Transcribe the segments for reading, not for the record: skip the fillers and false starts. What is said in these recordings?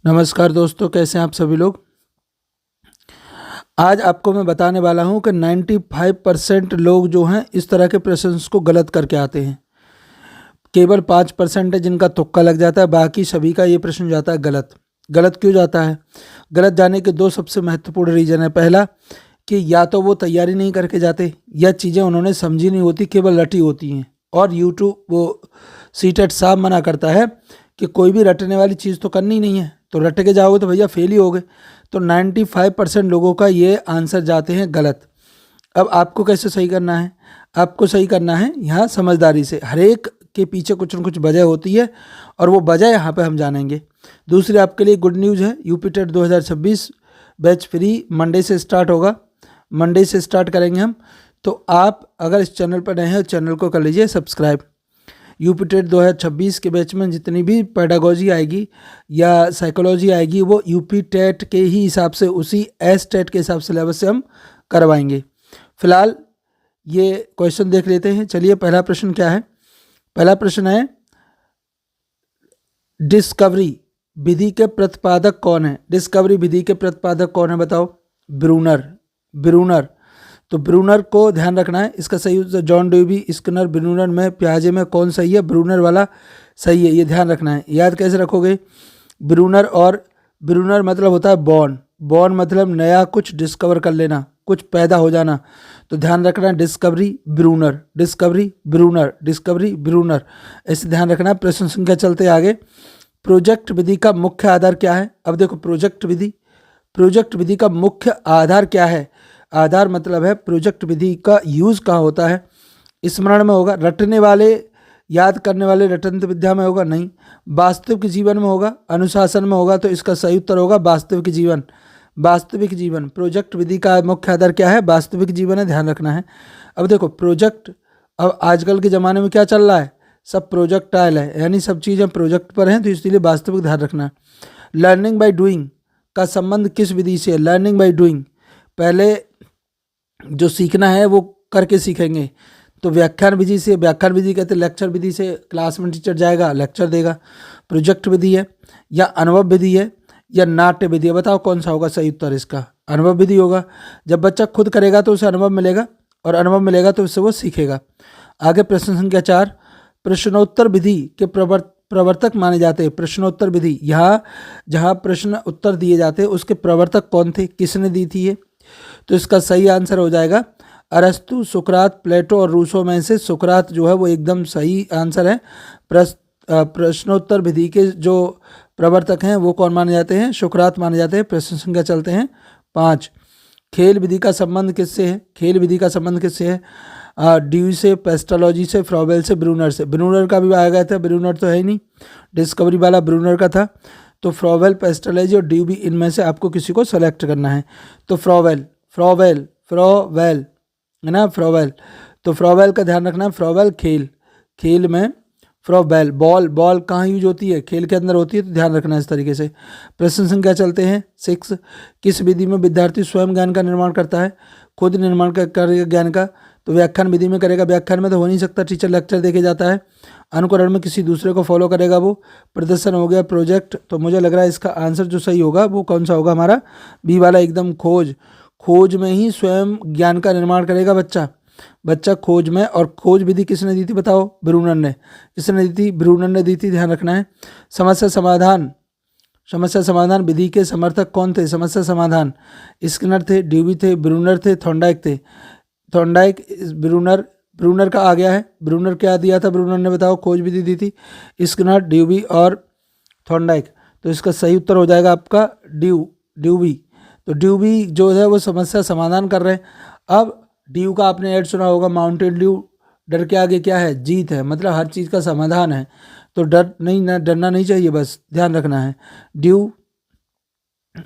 नमस्कार दोस्तों, कैसे हैं आप सभी लोग। आज आपको मैं बताने वाला हूं कि 95% लोग जो हैं इस तरह के प्रश्न को गलत करके आते हैं। केवल 5% है जिनका तुक्का लग जाता है, बाकी सभी का ये प्रश्न जाता है गलत। गलत क्यों जाता है? गलत जाने के दो सबसे महत्वपूर्ण रीज़न है। पहला कि या तो वो तैयारी नहीं करके जाते या चीज़ें उन्होंने समझी नहीं होती, केवल रटी होती हैं। और यूट्यूब वो सीटेट साफ मना करता है कि कोई भी रटने वाली चीज़ तो करनी नहीं है, तो रट के जाओगे तो भैया फेल ही होगे। तो 95% लोगों का ये आंसर जाते हैं गलत। अब आपको कैसे सही करना है? आपको सही करना है यहाँ समझदारी से। हर एक के पीछे कुछ न कुछ वजह होती है और वो वजह यहाँ पे हम जानेंगे। दूसरी आपके लिए गुड न्यूज़ है, UP TET 2026 batch free Monday से स्टार्ट होगा। मंडे से स्टार्ट करेंगे हम। तो आप अगर इस चैनल पर नए हैं चैनल को कर लीजिए सब्सक्राइब। यूपी टेट 2026 के बैच में जितनी भी पेडागोजी आएगी या साइकोलॉजी आएगी वो यूपी टेट के ही हिसाब से, उसी एस टेट के हिसाब से सिलेबस से हम करवाएंगे। फिलहाल ये क्वेश्चन देख लेते हैं। चलिए, पहला प्रश्न क्या है? पहला प्रश्न है, डिस्कवरी विधि के प्रतिपादक कौन है? डिस्कवरी विधि के प्रतिपादक कौन है बताओ? ब्रूनर। तो ब्रूनर को ध्यान रखना है। इसका सही उत्तर जॉन ड्यूबी, स्किनर, ब्रूनर में प्याजे में कौन सही है? ब्रूनर वाला सही है, ये ध्यान रखना है। याद कैसे रखोगे? ब्रूनर मतलब होता है बॉर्न मतलब नया कुछ डिस्कवर कर लेना, कुछ पैदा हो जाना। तो ध्यान रखना है डिस्कवरी ब्रूनर, ऐसे ध्यान रखना है। प्रश्न संख्या चलते आगे। प्रोजेक्ट विधि का मुख्य आधार क्या है? अब देखो, प्रोजेक्ट विधि का मुख्य आधार क्या है? आधार मतलब है प्रोजेक्ट विधि का यूज़ कहाँ होता है? स्मरण में होगा? रटने वाले याद करने वाले रटंत विद्या में होगा? नहीं। वास्तविक जीवन में होगा? अनुशासन में होगा? तो इसका सही उत्तर होगा वास्तविक जीवन। प्रोजेक्ट विधि का मुख्य आधार क्या है? वास्तविक जीवन है, ध्यान रखना है। अब देखो प्रोजेक्ट, अब आजकल के ज़माने में क्या चल रहा है? सब प्रोजेक्टाइल है, यानी सब चीज़ें प्रोजेक्ट पर हैं, तो इसलिए वास्तविक ध्यान रखना है। लर्निंग बाय डूइंग का संबंध किस विधि से है? लर्निंग बाय डूइंग, पहले जो सीखना है वो करके सीखेंगे, तो व्याख्यान विधि से। व्याख्यान विधि कहते हैं लेक्चर विधि से, क्लास में टीचर जाएगा लेक्चर देगा। प्रोजेक्ट विधि है या अनुभव विधि है या नाट्य विधि है? बताओ कौन सा होगा सही उत्तर इसका? अनुभव विधि होगा। जब बच्चा खुद करेगा तो उसे अनुभव मिलेगा, और अनुभव मिलेगा तो उससे वो सीखेगा। आगे प्रश्न संख्या 4, प्रश्नोत्तर विधि के प्रवर्तक माने जाते हैं। प्रश्नोत्तर विधि, यहाँ जहाँ प्रश्न उत्तर दिए जाते हैं उसके प्रवर्तक कौन थे? किसने दी थी ये? तो इसका सही आंसर हो जाएगा अरस्तु, सुकरात, प्लेटो और रूसो में से सुकरात जो है वो एकदम सही आंसर है। प्रश्नोत्तर विधि के जो प्रवर्तक हैं वो कौन माने जाते हैं? सुकरात माने जाते हैं। प्रश्न संख्या चलते हैं 5, खेल विधि का संबंध किससे है? खेल विधि का संबंध किससे है? ड्यूई से, पेस्टोलॉजी से, फ्रॉवेल से, ब्रूनर से। ब्रूनर का भी आ गया था, ब्रूनर तो है ही नहीं, डिस्कवरी वाला ब्रूनर का था। तो फ्रॉवेल, पेस्टोलॉजी और ड्यूबी, इनमें से आपको किसी को सेलेक्ट करना है। तो फ्रॉवेल है ना, फ्रॉवेल। तो फ्रॉवेल का ध्यान रखना है। फ्रॉवेल खेल में फ्रॉवेल, बॉल कहाँ यूज होती है? खेल के अंदर होती है, तो ध्यान रखना है इस तरीके से। प्रश्न संख्या चलते हैं 6, किस विधि में विद्यार्थी स्वयं ज्ञान का निर्माण करता है? खुद निर्माण करेगा ज्ञान का, तो व्याख्यान विधि में करेगा। व्याख्यान में तो हो नहीं सकता, टीचर लेक्चर देके जाता है। अनुकरण में किसी दूसरे को फॉलो करेगा वो। प्रदर्शन हो गया, प्रोजेक्ट। तो मुझे लग रहा है इसका आंसर जो सही होगा वो कौन सा होगा? हमारा बी वाला एकदम, खोज में ही स्वयं ज्ञान का निर्माण करेगा बच्चा खोज में। और खोज विधि किसने दी थी बताओ? ब्रूनर ने। किसने दी थी? ब्रूनर ने दी थी, ध्यान रखना है। समस्या समाधान विधि के समर्थक कौन थे? समस्या समाधान स्किनर थे, ड्यूबी थे, ब्रूनर थे, थॉर्नडाइक। ब्रूनर का आ गया है। ब्रूनर क्या दिया था ब्रूनर ने बताओ? खोज विधि दी थी। स्किनर, ड्यूबी और थॉर्नडाइक। तो इसका सही उत्तर हो जाएगा आपका ड्यूबी। तो ड्यूबी जो है वो समस्या समाधान कर रहे हैं। अब ड्यू का आपने ऐड सुना होगा, माउंटेन ड्यू, डर के आगे क्या है? जीत है, मतलब हर चीज़ का समाधान है। तो डरना नहीं चाहिए, बस ध्यान रखना है। ड्यू।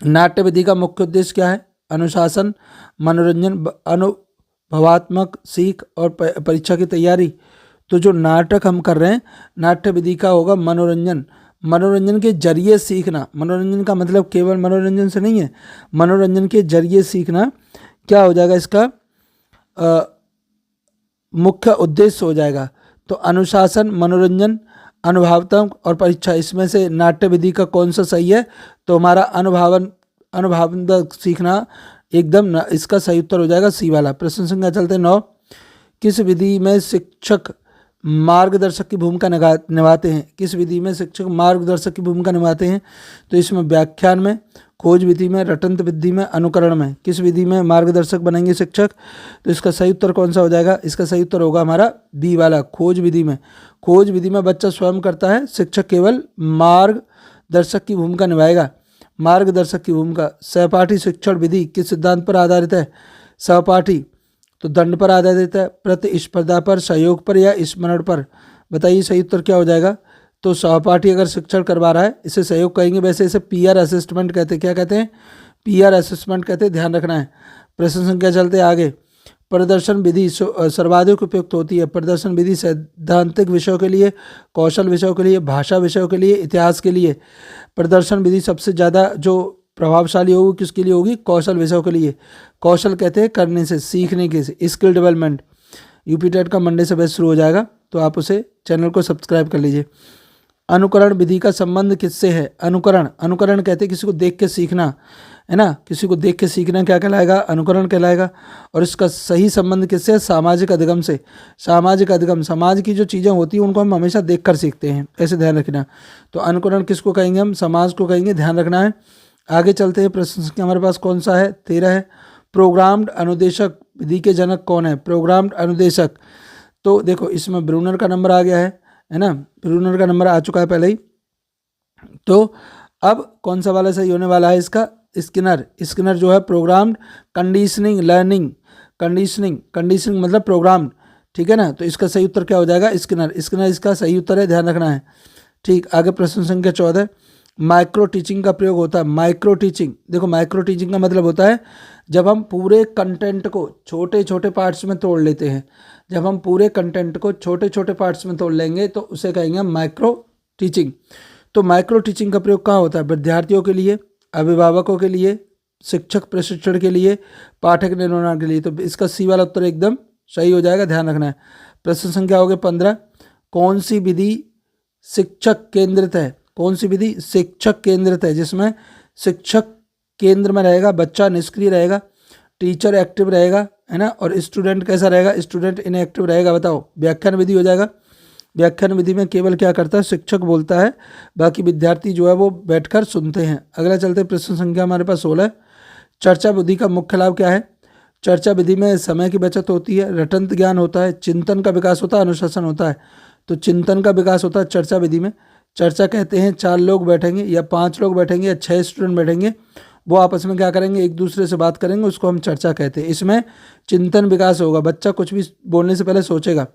नाट्य विधि का मुख्य उद्देश्य क्या है? अनुशासन, मनोरंजन, अनुभवात्मक सीख और परीक्षा की तैयारी। तो जो नाटक हम कर रहे हैं, नाट्य विधि का होगा मनोरंजन के जरिए सीखना। मनोरंजन का मतलब केवल मनोरंजन से नहीं है, मनोरंजन के जरिए सीखना क्या हो जाएगा? इसका मुख्य उद्देश्य हो जाएगा। तो अनुशासन, मनोरंजन, अनुभवात्मक और परीक्षा, इसमें से नाट्य विधि का कौन सा सही है? तो हमारा अनुभवात्मक सीखना एकदम इसका सही उत्तर हो जाएगा सी वाला। प्रश्न संख्या चलते 9। किस विधि में शिक्षक मार्गदर्शक की भूमिका निभाते हैं? किस विधि में शिक्षक मार्गदर्शक की भूमिका निभाते हैं? तो इसमें व्याख्यान में, खोज विधि में, रटंत विधि में, अनुकरण में, किस विधि में मार्गदर्शक बनेंगे शिक्षक? तो इसका सही उत्तर कौन सा हो जाएगा? इसका सही उत्तर होगा हमारा बी वाला, खोज विधि में। खोज विधि में बच्चा स्वयं करता है, शिक्षक केवल मार्गदर्शक की भूमिका निभाएगा। मार्गदर्शक की भूमिका। सहपाठी शिक्षण विधि किस सिद्धांत पर आधारित है? सहपाठी तो दंड पर आधारित है, प्रतिस्पर्धा पर, सहयोग पर या स्मरण पर? बताइए सही उत्तर क्या हो जाएगा? तो सहपाठी अगर शिक्षण करवा रहा है इसे सहयोग कहेंगे। वैसे इसे पीआर असेसमेंट कहते हैं। क्या कहते हैं? पीआर असेसमेंट कहते हैं, ध्यान रखना है। प्रश्न संख्या चलते आगे। प्रदर्शन विधि सर्वाधिक उपयुक्त होती है। प्रदर्शन विधि सैद्धांतिक विषयों के लिए, कौशल विषयों के लिए, भाषा विषयों के लिए, इतिहास के लिए। प्रदर्शन विधि सबसे ज़्यादा जो प्रभावशाली होगी किसके लिए होगी? कौशल विषयों के लिए। कौशल कहते हैं करने से, सीखने के से, स्किल डेवलपमेंट। यूपी टेट का मंडे से बैच शुरू हो जाएगा, तो आप उसे चैनल को सब्सक्राइब कर लीजिए। अनुकरण विधि का संबंध किससे है? अनुकरण कहते हैं किसी को देख के सीखना, है ना। किसी को देख के सीखना क्या कहलाएगा? अनुकरण कहलाएगा। और इसका सही संबंध किससे है? सामाजिक अधिगम से। सामाजिक अधिगम, समाज की जो चीज़ें होती हैं उनको हम हमेशा देख कर सीखते हैं, ऐसे ध्यान रखना। तो अनुकरण किसको कहेंगे? हम समाज को कहेंगे, ध्यान रखना है। आगे चलते हैं। प्रश्न संख्या हमारे पास कौन सा है? 13 है। प्रोग्राम्ड अनुदेशक विधि के जनक कौन है? प्रोग्राम्ड अनुदेशक, तो देखो इसमें ब्रूनर का नंबर आ गया है ना। ब्रूनर का नंबर आ चुका है पहले ही। तो अब कौन सा वाला सही होने वाला है इसका? स्किनर जो है प्रोग्राम्ड कंडीशनिंग लर्निंग। कंडीशनिंग मतलब प्रोग्राम्ड, ठीक है ना। तो इसका सही उत्तर क्या हो जाएगा? स्किनर इसका सही उत्तर है, ध्यान रखना है। ठीक, आगे प्रश्न संख्या 14। माइक्रो टीचिंग का प्रयोग होता है। माइक्रो टीचिंग, देखो माइक्रो टीचिंग का मतलब होता है जब हम पूरे कंटेंट को छोटे छोटे पार्ट्स में तोड़ लेते हैं। जब हम पूरे कंटेंट को छोटे छोटे पार्ट्स में तोड़ लेंगे तो उसे कहेंगे हम माइक्रो टीचिंग। तो माइक्रो टीचिंग का प्रयोग कहाँ होता है? विद्यार्थियों के लिए, अभिभावकों के लिए, शिक्षक प्रशिक्षण के लिए, पाठक निर्माण के लिए। तो इसका सी वाला उत्तर एकदम सही हो जाएगा, ध्यान रखना है। प्रश्न संख्या हो गए 15। कौन सी विधि शिक्षक केंद्रित है? कौन सी विधि शिक्षक केंद्रित है? जिसमें शिक्षक केंद्र में रहेगा, बच्चा निष्क्रिय रहेगा, टीचर एक्टिव रहेगा, है ना, और स्टूडेंट कैसा रहेगा? स्टूडेंट इनएक्टिव रहेगा। बताओ, व्याख्यान विधि हो जाएगा। व्याख्यान विधि में केवल क्या करता है? शिक्षक बोलता है, बाकी विद्यार्थी जो है वो बैठकर सुनते हैं। अगला चलते प्रश्न संख्या हमारे पास 16। चर्चा विधि का मुख्य लाभ क्या है? चर्चा विधि में समय की बचत होती है, रटंत ज्ञान होता है, चिंतन का विकास होता है, अनुशासन होता है। तो चिंतन का विकास होता है चर्चा विधि में। चर्चा कहते हैं 4 लोग बैठेंगे या 5 लोग बैठेंगे या 6 स्टूडेंट बैठेंगे, वो आपस में क्या करेंगे? एक दूसरे से बात करेंगे, उसको हम चर्चा कहते हैं। इसमें चिंतन विकास होगा, बच्चा कुछ भी बोलने से पहले सोचेगा।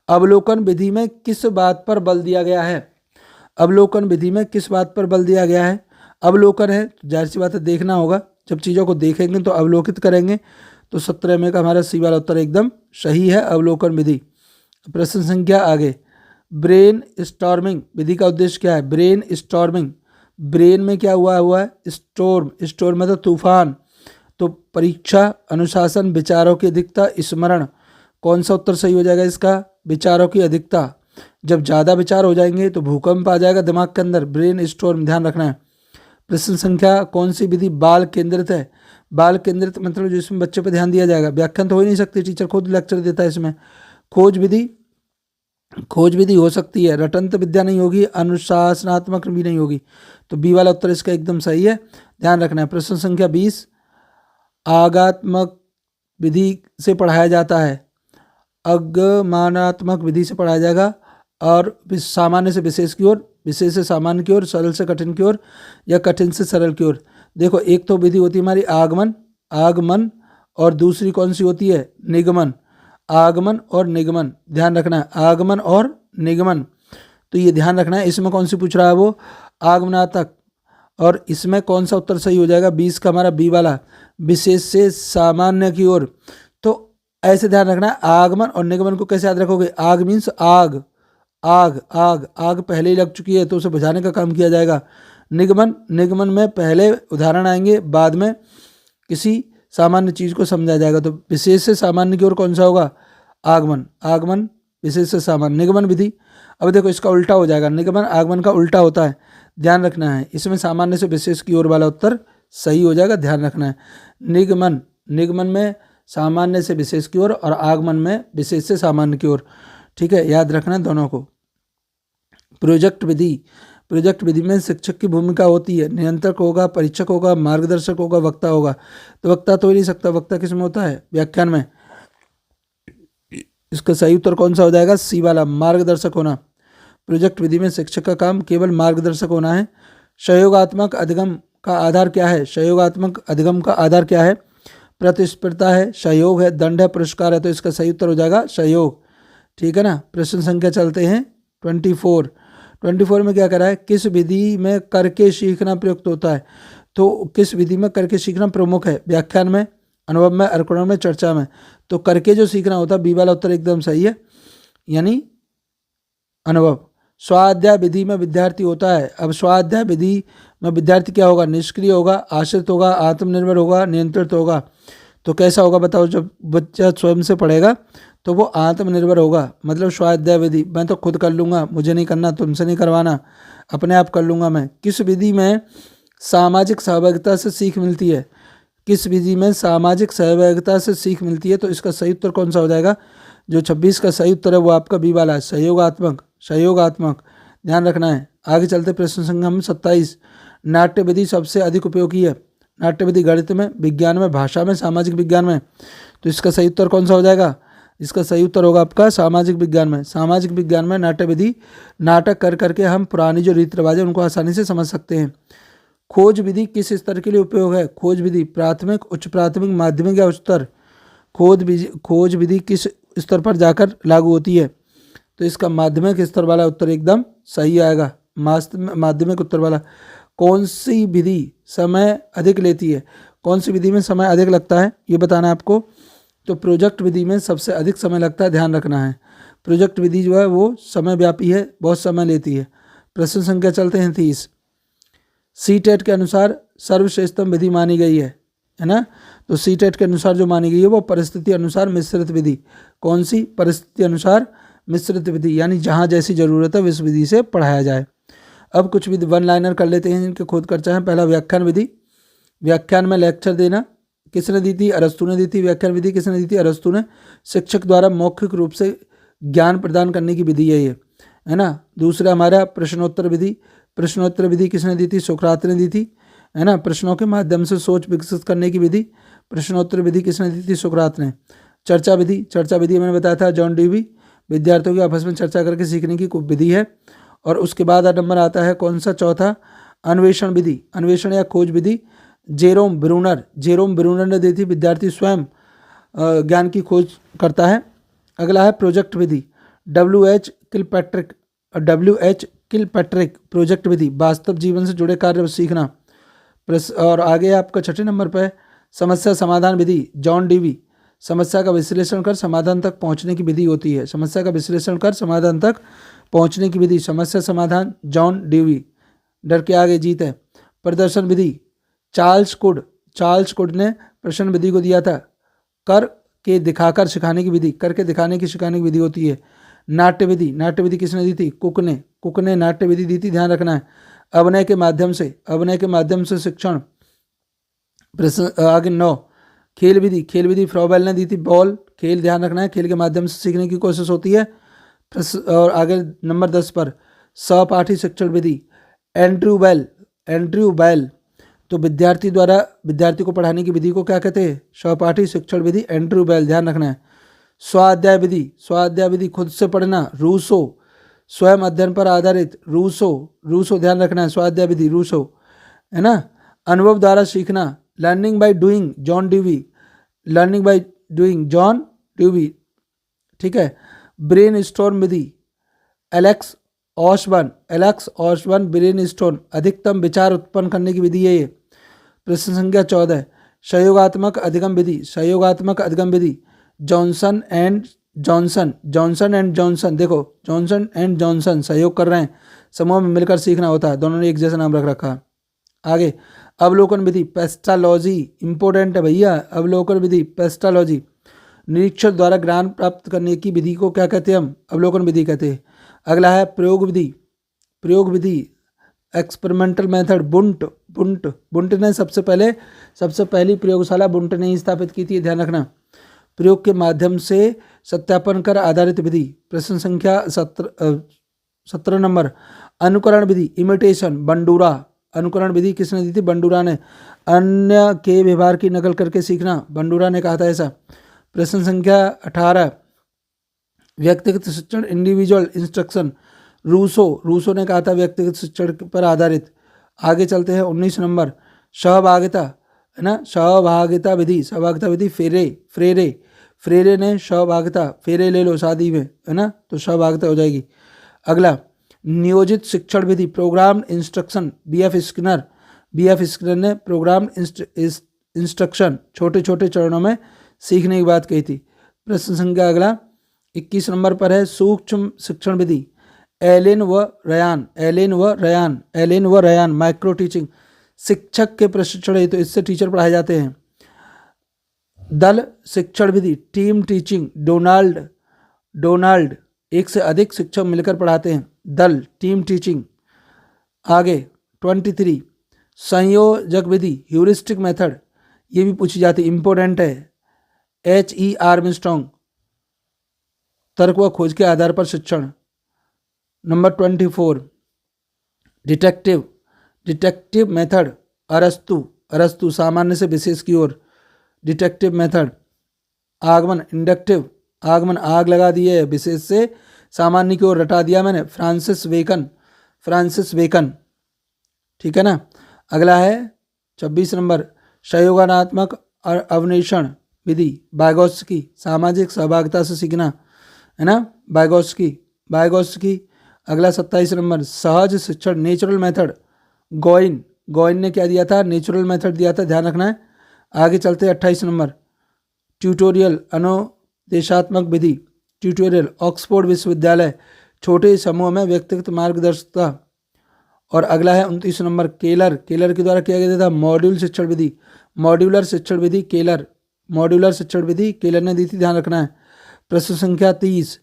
अवलोकन विधि में किस बात पर बल दिया गया है? अवलोकन विधि में किस बात पर बल दिया गया है? अवलोकन है, जाहिर सी बात है देखना होगा। जब चीज़ों को देखेंगे तो अवलोकित करेंगे। तो 17 में का हमारा सी वाला उत्तर एकदम सही है, अवलोकन विधि। प्रश्न संख्या आगे। ब्रेन स्टॉर्मिंग विधि का उद्देश्य क्या है? ब्रेन स्टॉर्मिंग, ब्रेन में क्या हुआ है? स्टोर्म मतलब तूफान। तो परीक्षा, अनुशासन, विचारों की अधिकता, स्मरण। कौन सा उत्तर सही हो जाएगा इसका? विचारों की अधिकता। जब ज़्यादा विचार हो जाएंगे तो भूकंप आ जाएगा दिमाग के अंदर, ब्रेन स्टॉर्म, ध्यान रखना है। प्रश्न संख्या कौन सी विधि बाल केंद्रित है? बाल केंद्रित मतलब जिसमें बच्चे पर ध्यान दिया जाएगा। व्याख्यान तो हो ही नहीं सकती, टीचर खुद लेक्चर देता है इसमें। खोज विधि हो सकती है, रटंत विद्या नहीं होगी, अनुशासनात्मक भी नहीं होगी। तो बी वाला उत्तर इसका एकदम सही है, ध्यान रखना है। प्रश्न संख्या 20। आगात्मक विधि से पढ़ाया जाता है, अगमानात्मक विधि से पढ़ाया जाएगा, और सामान्य से विशेष की ओर, विशेष से सामान्य की ओर, सरल से कठिन की ओर, या कठिन से सरल की ओर। देखो, एक तो विधि होती है हमारी आगमन, और दूसरी कौन सी होती है? निगमन। आगमन और निगमन, ध्यान रखना है, आगमन और निगमन। तो ये ध्यान रखना है। इसमें कौन सी पूछ रहा है? वो आगमनात्मक। और इसमें कौन सा उत्तर सही हो जाएगा? 20 का हमारा बी वाला, विशेष से सामान्य की ओर। तो ऐसे ध्यान रखना है। आगमन और निगमन को कैसे याद रखोगे? आग मीन्स आग, आग पहले ही लग चुकी है तो उसे बुझाने का काम किया जाएगा। निगमन में पहले उदाहरण आएंगे, बाद में किसी सामान्य चीज़ को समझा जाएगा। तो विशेष से सामान्य की ओर कौन सा होगा? आगमन, विशेष से सामान्य, निगमन विधि। अब देखो इसका उल्टा हो जाएगा, निगमन आगमन का उल्टा होता है, ध्यान रखना है। इसमें सामान्य से विशेष की ओर वाला उत्तर सही हो जाएगा, ध्यान रखना है। निगमन में सामान्य से विशेष की ओर और आगमन में विशेष से सामान्य की ओर, ठीक है, याद रखना है दोनों को। प्रोजेक्ट विधि में शिक्षक की भूमिका होती है, नियंत्रक होगा, परीक्षक होगा, मार्गदर्शक होगा, वक्ता होगा। तो वक्ता तो ही नहीं सकता, वक्ता किस में होता है, व्याख्यान में। इसका सही उत्तर कौन सा हो जाएगा, सी वाला, मार्गदर्शक होना। प्रोजेक्ट विधि में शिक्षक का काम केवल मार्गदर्शक होना है। सहयोगात्मक अधिगम का आधार क्या है, सहयोगात्मक अधिगम का आधार क्या है, प्रतिस्पर्धा है, सहयोग है, दंड है, पुरस्कार है। तो इसका सही उत्तर हो जाएगा सहयोग, ठीक है ना। प्रश्न संख्या चलते हैं 24 में क्या करा है, किस विधि में करके सीखना प्रयुक्त होता है। तो किस विधि में करके सीखना प्रमुख है, व्याख्यान में, अनुभव में, अर्पण में, चर्चा में। तो करके जो सीखना होता है, बी वाला उत्तर एकदम सही है, यानी अनुभव। स्वाध्याय विधि में विद्यार्थी होता है। अब स्वाध्याय विधि में विद्यार्थी क्या होगा, निष्क्रिय होगा, आश्रित होगा, आत्मनिर्भर होगा, नियंत्रित होगा। तो कैसा होगा बताओ, जब बच्चा स्वयं से पढ़ेगा तो वो आत्मनिर्भर होगा, मतलब स्वाध्याय विधि, मैं तो खुद कर लूँगा, मुझे नहीं करना, तुमसे नहीं करवाना, अपने आप कर लूँगा मैं। किस विधि में सामाजिक सहभागिता से सीख मिलती है, किस विधि में सामाजिक सहभागिता से सीख मिलती है। तो इसका सही उत्तर कौन सा हो जाएगा, जो 26 का सही उत्तर है वो आपका बी वाला है, सहयोगात्मक, ध्यान रखना है। आगे चलते प्रश्न संख्या 27, नाट्य विधि सबसे अधिक उपयोगी है। नाट्य विधि गणित में, विज्ञान में, भाषा में, सामाजिक विज्ञान में। तो इसका सही उत्तर कौन सा हो जाएगा, इसका सही उत्तर होगा आपका सामाजिक विज्ञान में। सामाजिक विज्ञान में नाट्य विधि, नाटक कर करके हम पुरानी जो रीति रिवाज है उनको आसानी से समझ सकते हैं। खोज विधि किस स्तर के लिए उपयोग है, खोज विधि प्राथमिक, उच्च प्राथमिक, माध्यमिक या उच्चतर। खोज विधि किस स्तर पर जाकर लागू होती है। तो इसका माध्यमिक स्तर वाला उत्तर एकदम सही आएगा, माध्यमिक उत्तर वाला। कौन सी विधि समय अधिक लेती है, कौन सी विधि में समय अधिक लगता है ये बताना है आपको। तो प्रोजेक्ट विधि में सबसे अधिक समय लगता है, ध्यान रखना है। प्रोजेक्ट विधि जो है वो समय व्यापी है, बहुत समय लेती है। प्रश्न संख्या चलते हैं 30, सीटेट के अनुसार सर्वश्रेष्ठतम विधि मानी गई है ना। तो सीटेट के अनुसार जो मानी गई है वो परिस्थिति अनुसार मिश्रित विधि। कौन सी, परिस्थिति अनुसार मिश्रित विधि, यानी जहाँ जैसी ज़रूरत है उस विधि से पढ़ाया जाए। अब कुछ विधि वन लाइनर कर लेते हैं जिनके खुद खर्चा है। पहला व्याख्यान विधि, व्याख्यान में लेक्चर देना, किसने दी थी, अरस्तु ने दी थी। व्याख्यान विधि किसने दी थी, अरस्तु ने। शिक्षक द्वारा मौखिक रूप से ज्ञान प्रदान करने की विधि है ये, है ना। दूसरा हमारा प्रश्नोत्तर विधि, प्रश्नोत्तर विधि किसने दी थी, सुकरात ने दी थी, है ना। प्रश्नों के माध्यम से सोच विकसित करने की विधि, प्रश्नोत्तर विधि किसने दी थी, सुकरात ने। चर्चा विधि, चर्चा विधि मैंने बताया था जॉन डीवी, विद्यार्थियों की आपस में चर्चा करके सीखने की विधि है। और उसके बाद नंबर आता है कौन सा, चौथा, अन्वेषण विधि, अन्वेषण या खोज विधि, जेरोम ब्रूनर ने दी थी। विद्यार्थी स्वयं ज्ञान की खोज करता है। अगला है प्रोजेक्ट विधि, WH किलपैट्रिक प्रोजेक्ट विधि, वास्तव जीवन से जुड़े कार्य सीखना। और आगे आपका छठे नंबर पर समस्या समाधान विधि, जॉन डीवी, समस्या का विश्लेषण कर समाधान तक पहुंचने की विधि होती है। समस्या का विश्लेषण कर समाधान तक पहुंचने की विधि, समस्या समाधान, जॉन डीवी। डर के आगे जीत है। प्रदर्शन विधि, चार्ल्स कुड ने प्रश्न विधि को दिया था। कर के दिखाकर सिखाने की विधि, करके दिखाने की सिखाने की विधि होती है। नाट्य विधि किसने दी थी, कुक ने नाट्य विधि दी थी, ध्यान रखना है। अभिनय के माध्यम से शिक्षण। आगे 9, खेल विधि फ्रॉबेल ने दी थी। बॉल, खेल, ध्यान रखना है, खेल के माध्यम से सीखने की कोशिश होती है। और आगे नंबर 10 पर सहपाठी शिक्षण विधि, एंड्रयू बेल। तो विद्यार्थी द्वारा विद्यार्थी को पढ़ाने की विधि को क्या कहते हैं, सहपाठी शिक्षण विधि, एंड्रयू बेल, ध्यान रखना है। स्वाध्याय विधि खुद से पढ़ना, रूसो। स्वयं अध्ययन पर आधारित, रूसो, ध्यान रखना है, स्वाध्याय विधि रूसो, है ना। अनुभव द्वारा सीखना, learning by doing, John dewy, ठीक है। ब्रेन स्टॉर्म विधि, एलेक्स ऑसबर्न ब्रेन स्टॉर्म, अधिकतम विचार उत्पन्न करने की विधि है ये। प्रश्न संख्या 14, सहयोगात्मक अधिगम विधि, जॉनसन एंड जॉनसन, देखो जॉनसन एंड जॉनसन सहयोग कर रहे हैं, समूह में मिलकर सीखना होता है, दोनों ने एक जैसा नाम रख रखा। आगे अवलोकन विधि, पेस्टालॉजी, इंपॉर्टेंट है भैया, अवलोकन विधि, पेस्टालॉजी, निरीक्षण द्वारा ज्ञान प्राप्त करने की विधि को क्या कहते हैं हम, अवलोकन विधि कहते हैं। अगला है प्रयोग विधि एक्सपेरिमेंटल मेथड। बुंट ने सबसे पहली प्रयोगशाला बुंट ने ही स्थापित की थी, ध्यान रखना। प्रयोग के माध्यम से सत्यापन कर आधारित विधि। प्रश्न संख्या 17 नंबर। अनुकरण विधि इमिटेशन, बंडूरा। अनुकरण विधि किसने दी थी? बंडूरा ने। अन्य के व्यवहार की नकल करके सीखना, बंडूरा ने कहा था ऐसा। प्रश्न संख्या 18। व्यक्तिगत शिक्षण इंडिविजुअल इंस्ट्रक्शन, रूसो ने कहा था व्यक्तिगत शिक्षण पर आधारित। आगे चलते हैं 19 नंबर। सहभागिता, है ना, सहभागिता विधि फ्रेरे ने सहभागिता, फेरे ले लो शादी में, है ना, तो सहभागिता हो जाएगी। अगला नियोजित शिक्षण विधि प्रोग्राम इंस्ट्रक्शन, बीएफ स्किनर ने प्रोग्राम इंस्ट्रक्शन छोटे छोटे चरणों में सीखने की बात कही थी। प्रश्न संख्या अगला 21 नंबर पर है सूक्ष्म शिक्षण विधि। एलेन व रयान माइक्रो टीचिंग, शिक्षक के प्रशिक्षण हेतु इससे टीचर पढ़ाए जाते हैं। दल शिक्षण विधि टीम टीचिंग, डोनाल्ड एक से अधिक शिक्षक मिलकर पढ़ाते हैं, दल टीम टीचिंग। आगे 23 संयोजक विधि ह्यूरिस्टिक मेथड, ये भी पूछी जाती, इंपॉर्टेंट है। H.E. आर्मस्ट्रॉन्ग, तर्क व खोज के आधार पर शिक्षण। नंबर 24 डिटेक्टिव मेथड अरस्तु सामान्य से विशेष की ओर, डिटेक्टिव मेथड। आगमन इंडक्टिव, आगमन आग लगा दिए, विशेष से सामान्य की ओर रटा दिया मैंने, फ्रांसिस बेकन, ठीक है ना। अगला है 26 नंबर सहयोगात्मक अन्वेषण विधि वाइगोत्स्की, सामाजिक सहभागिता से सीखना, है ना, वाइगोत्स्की। अगला 27 नंबर सहज शिक्षण नेचुरल मेथड, गोइन ने क्या दिया था? नेचुरल मेथड दिया था, ध्यान रखना है। आगे चलते 28 नंबर ट्यूटोरियल अनुदेशात्मक विधि, ट्यूटोरियल ऑक्सफोर्ड विश्वविद्यालय, छोटे समूह में व्यक्तिगत मार्गदर्शिता। और अगला है 29 नंबर केलर के द्वारा किया गया था मॉड्यूलर शिक्षण विधि केलर ने दी थी, ध्यान रखना है। प्रश्न संख्या 30,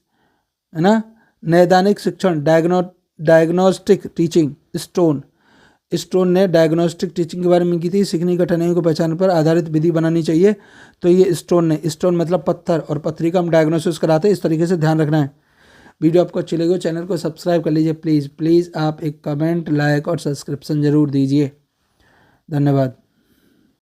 है ना, नैदानिक शिक्षण डायग्नोस्टिक टीचिंग, स्टोन ने डायग्नोस्टिक टीचिंग के बारे में की थी, सीखने की कठिनाइयों को पहचान पर आधारित विधि बनानी चाहिए, तो ये स्टोन मतलब पत्थर, और पत्थरी का हम डायग्नोसिस कराते हैं, इस तरीके से ध्यान रखना है। वीडियो आपको अच्छी लगी हो चैनल को सब्सक्राइब कर लीजिए प्लीज़ आप एक कमेंट, लाइक और सब्सक्रिप्शन जरूर दीजिए। धन्यवाद।